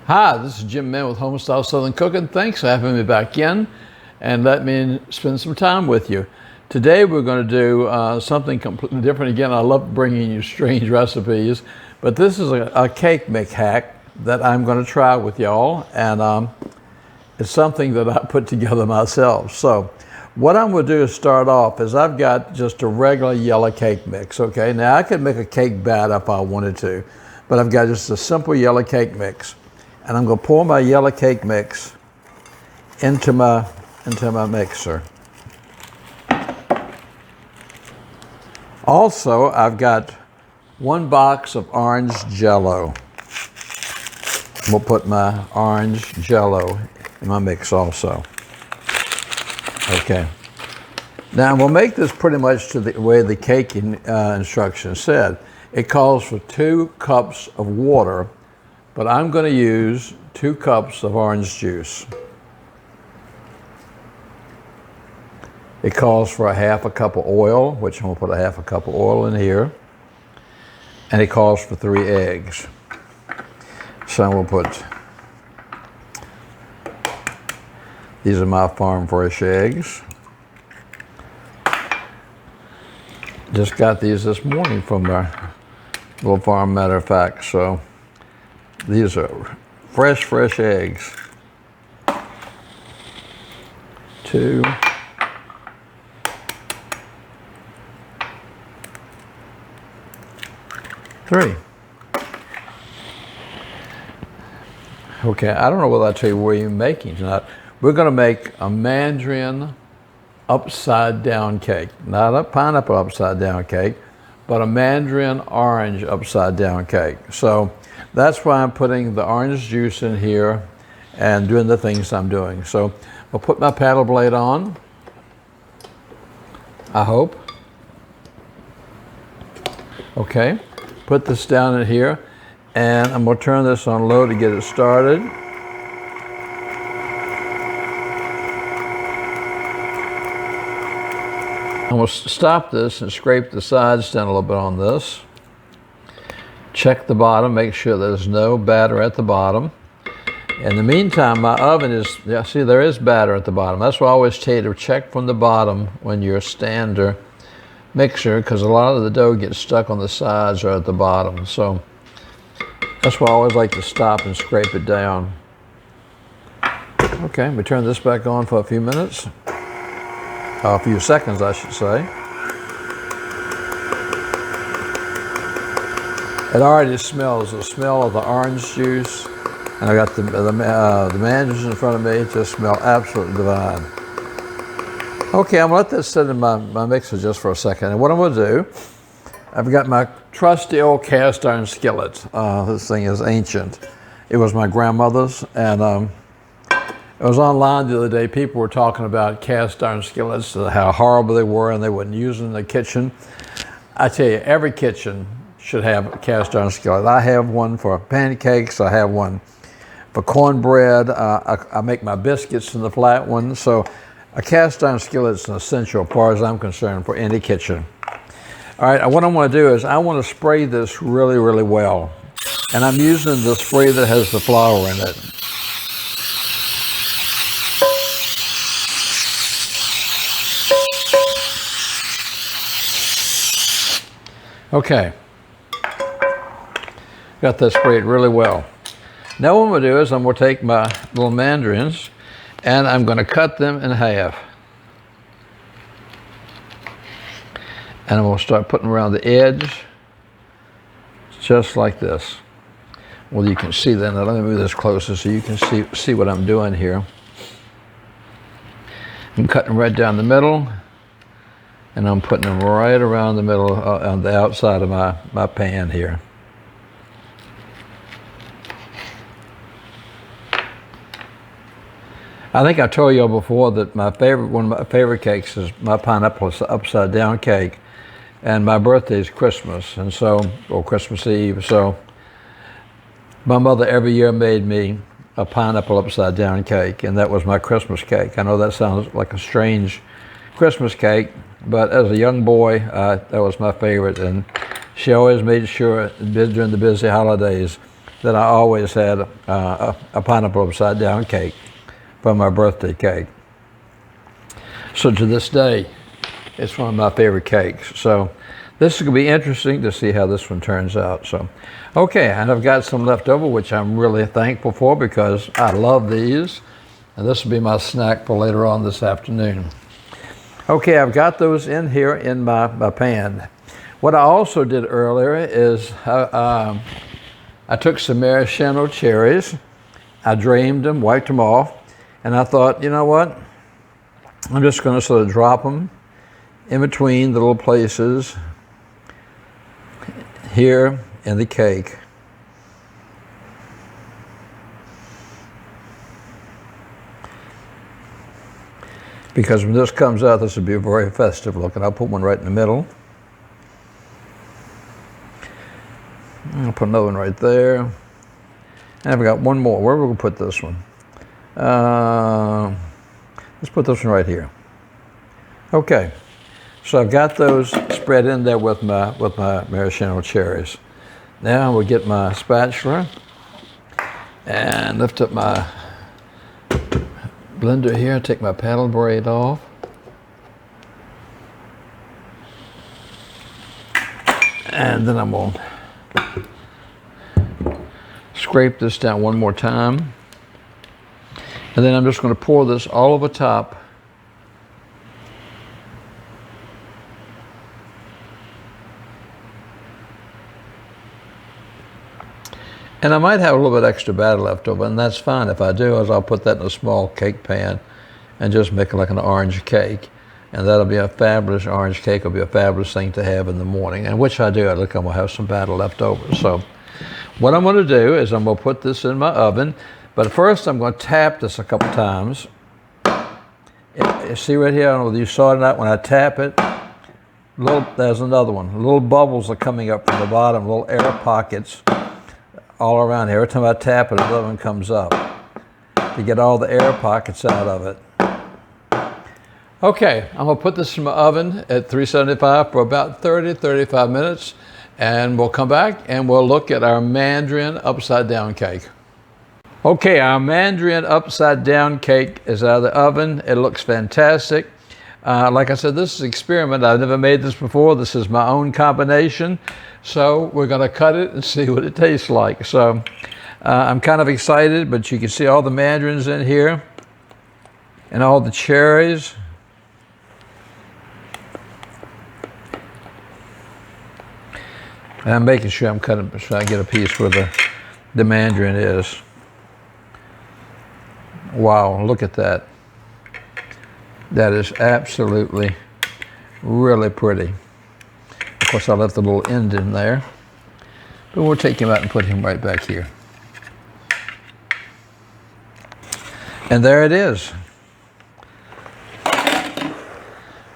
Hi, this is Jim Mann with Homestyle Southern Cooking. Thanks for having me back in and let me spend some time with you. Today we're going to do something completely different. Again, I love bringing you strange recipes, but this is a cake make hack that I'm going to try with y'all, and it's something that I put together myself. So what I'm going to do is start off is I've got just a regular yellow cake mix, okay? Now I could make a cake batter if I wanted to, but I've got just a simple yellow cake mix. And I'm going to pour my yellow cake mix into my mixer. Also, I've got 1 box of orange JELLO. We'll put my orange JELLO in my mix also. Okay. Now we'll make this pretty much to the way the cake instructions said. It calls for 2 cups of water, but I'm going to use 2 cups of orange juice. It calls for a half a cup of oil, which I'm going to put a half a cup of oil in here. And it calls for 3 eggs. So I'm going to put, these are my farm fresh eggs. Just got these this morning from our little farm, matter of fact, so these are fresh eggs. 2. Three. Okay, I don't know whether I tell you what you're making tonight. We're going to make a Mandarin upside down cake. Not a pineapple upside down cake, but a Mandarin orange upside down cake. So that's why I'm putting the orange juice in here and doing the things I'm doing. So I'll put my paddle blade on, I hope. Okay, put this down in here, and I'm going to turn this on low to get it started. I'm going to stop this and scrape the sides down a little bit on this. Check the bottom, make sure there's no batter at the bottom. In the meantime, my oven is, yeah, see, there is batter at the bottom. That's why I always tell you to check from the bottom when you're a stander mixer, because a lot of the dough gets stuck on the sides or at the bottom. So that's why I always like to stop and scrape it down. Okay, we turn this back on for a few minutes. A few seconds, I should say. It already smells, the smell of the orange juice, and I got the mandarins in front of me. It just smell absolutely divine. Okay, I'm gonna let this sit in my mixer just for a second. And what I'm gonna do, I've got my trusty old cast iron skillet. This thing is ancient. It was my grandmother's, and I was online the other day. People were talking about cast iron skillets, how horrible they were, and they wouldn't use them in the kitchen. I tell you, every kitchen should have a cast iron skillet. I have one for pancakes. I have one for cornbread. I make my biscuits in the flat one. So a cast iron skillet is an essential, as far as I'm concerned, for any kitchen. All right, what I want to do is I want to spray this really, really well. And I'm using the spray that has the flour in it. Okay, got that sprayed really well. Now what I'm going to do is I'm going to take my little mandarins and I'm going to cut them in half. And I'm going to start putting them around the edge, just like this. Well, you can see that. Now let me move this closer so you can see what I'm doing here. I'm cutting right down the middle, and I'm putting them right around the middle on the outside of my pan here. I think I told you before that one of my favorite cakes is my pineapple upside down cake, and my birthday is Christmas, and so, or Christmas Eve, so my mother every year made me a pineapple upside down cake, and that was my Christmas cake. I know that sounds like a strange Christmas cake, but as a young boy, that was my favorite, and she always made sure during the busy holidays that I always had a pineapple upside down cake for my birthday cake. So to this day, it's one of my favorite cakes. So this is going to be interesting to see how this one turns out. So, okay, and I've got some left over, which I'm really thankful for because I love these. And this will be my snack for later on this afternoon. Okay, I've got those in here in my pan. What I also did earlier is I took some maraschino cherries. I drained them, wiped them off, and I thought, you know what? I'm just going to sort of drop them in between the little places here in the cake. Because when this comes out, this will be very festive looking. I'll put one right in the middle. I'll put another one right there. And I've got one more. Where are we going to put this one? Let's put this one right here. Okay. So I've got those spread in there with my maraschino cherries. Now we'll get my spatula and lift up my blender here, take my paddle braid off. And then I'm going to scrape this down one more time. And then I'm just going to pour this all over top. And I might have a little bit extra batter left over, and that's fine. If I do, I'll put that in a small cake pan and just make it like an orange cake. And that'll be a fabulous orange cake. It'll be a fabulous thing to have in the morning. And which I do. I'm going to have some batter left over. So what I'm going to do is I'm going to put this in my oven. But first, I'm going to tap this a couple times. You see right here, I don't know whether you saw it or not, when I tap it, there's another one. Little bubbles are coming up from the bottom, little air pockets all around here. Every time I tap it, another one comes up to get all the air pockets out of it. Okay, I'm going to put this in my oven at 375 for about 30-35 minutes, and we'll come back and we'll look at our Mandarin upside down cake. Okay, our Mandarin upside down cake is out of the oven. It looks fantastic. Like I said, this is an experiment. I've never made this before. This is my own combination. So we're going to cut it and see what it tastes like. So I'm kind of excited, but you can see all the mandarins in here and all the cherries. And I'm making sure I'm cutting so I get a piece where the mandarin is. Wow, look at that. That is absolutely really pretty. Of course, I left the little end in there. But we'll take him out and put him right back here. And there it is.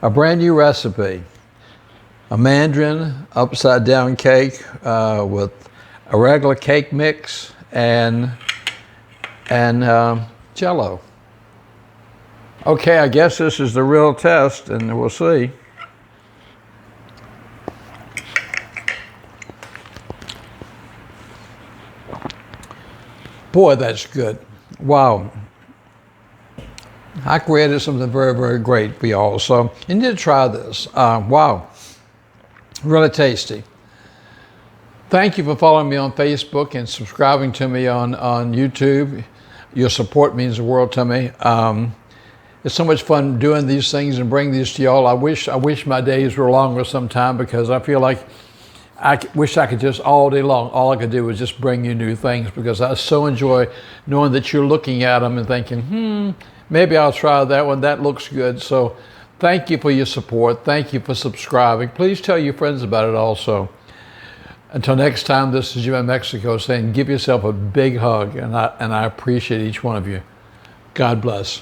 A brand new recipe. A Mandarin upside down cake with a regular cake mix and JELLO. Okay, I guess this is the real test, and we'll see. Boy, that's good. Wow. I created something very, very great for y'all, so you need to try this. Wow. Really tasty. Thank you for following me on Facebook and subscribing to me on YouTube. Your support means the world to me. It's so much fun doing these things and bringing these to y'all. I wish my days were longer sometime, because I feel like I wish I could just all day long, all I could do was just bring you new things, because I so enjoy knowing that you're looking at them and thinking, maybe I'll try that one. That looks good. So thank you for your support. Thank you for subscribing. Please tell your friends about it also. Until next time, this is Jim in Mexico saying, give yourself a big hug, and I appreciate each one of you. God bless.